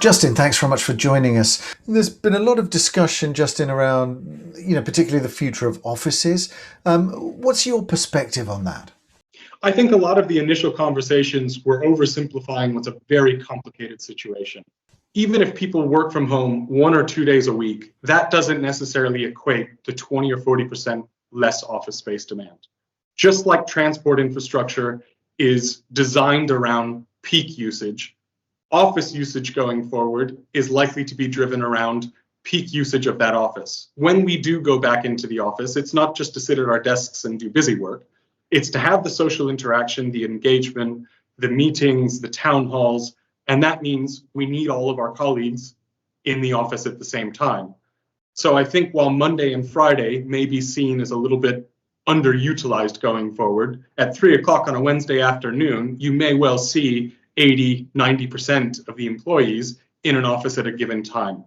Justin, thanks very much for joining us. There's been a lot of discussion, Justin, around, particularly the future of offices. What's your perspective on that? I think a lot of the initial conversations were oversimplifying what's a very complicated situation. Even if people work from home 1 or 2 days a week, that doesn't necessarily equate to 20 or 40% less office space demand. Just like transport infrastructure is designed around peak usage, office usage going forward is likely to be driven around peak usage of that office. When we do go back into the office, it's not just to sit at our desks and do busy work. It's to have the social interaction, the engagement, the meetings, the town halls, and that means we need all of our colleagues in the office at the same time. So I think while Monday and Friday may be seen as a little bit underutilized going forward, at 3 o'clock on a Wednesday afternoon, you may well see 80, 90% of the employees in an office at a given time.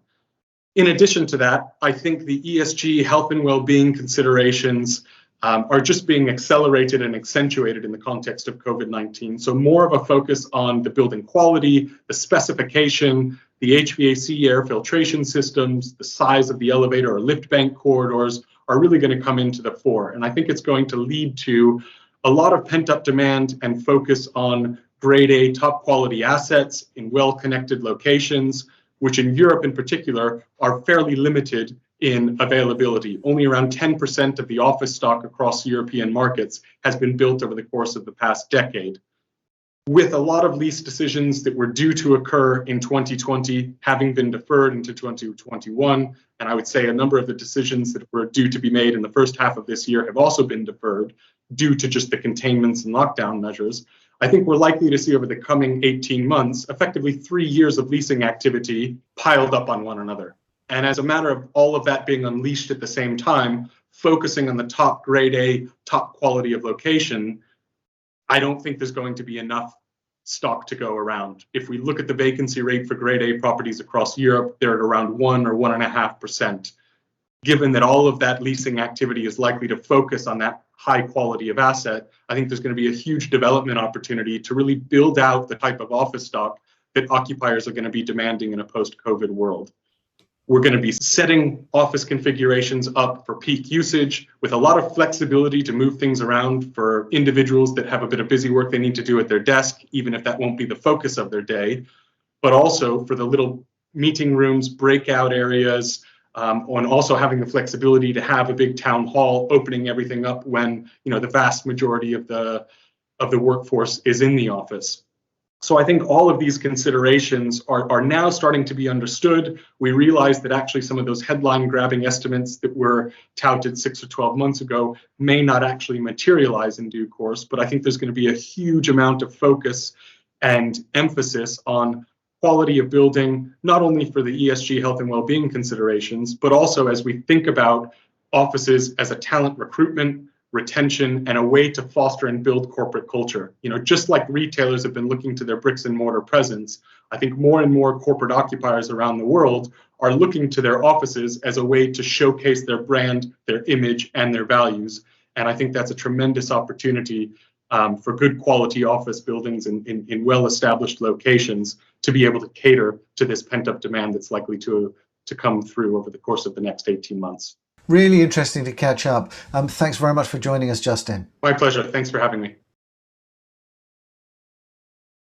In addition to that, I think the ESG health and well-being considerations are just being accelerated and accentuated in the context of COVID-19. So more of a focus on the building quality, the specification, the HVAC air filtration systems, the size of the elevator or lift bank corridors are really going to come into the fore. And I think it's going to lead to a lot of pent-up demand and focus on grade A top quality assets in well-connected locations, which in Europe in particular are fairly limited in availability. Only around 10% of the office stock across European markets has been built over the course of the past decade. With a lot of lease decisions that were due to occur in 2020 having been deferred into 2021, and I would say a number of the decisions that were due to be made in the first half of this year have also been deferred due to just the containments and lockdown measures, I think we're likely to see over the coming 18 months, effectively 3 years of leasing activity piled up on one another. And as a matter of all of that being unleashed at the same time, focusing on the top grade A, top quality of location, I don't think there's going to be enough stock to go around. If we look at the vacancy rate for grade A properties across Europe, they're at around 1 or 1.5%. Given that all of that leasing activity is likely to focus on that high quality of asset, I think there's going to be a huge development opportunity to really build out the type of office stock that occupiers are going to be demanding in a post-COVID world. We're going to be setting office configurations up for peak usage with a lot of flexibility to move things around for individuals that have a bit of busy work they need to do at their desk, even if that won't be the focus of their day, but also for the little meeting rooms, breakout areas, and also having the flexibility to have a big town hall opening everything up when the vast majority of the workforce is in the office. So I think all of these considerations are now starting to be understood. We realize that actually some of those headline grabbing estimates that were touted 6 or 12 months ago may not actually materialize in due course, but I think there's going to be a huge amount of focus and emphasis on quality of building, not only for the ESG health and well-being considerations, but also as we think about offices as a talent recruitment, retention, and a way to foster and build corporate culture. Just like retailers have been looking to their bricks and mortar presence, I think more and more corporate occupiers around the world are looking to their offices as a way to showcase their brand, their image, and their values. And I think that's a tremendous opportunity for good quality office buildings in well-established locations to be able to cater to this pent-up demand that's likely to come through over the course of the next 18 months. Really interesting to catch up. Thanks very much for joining us, Justin. My pleasure. Thanks for having me.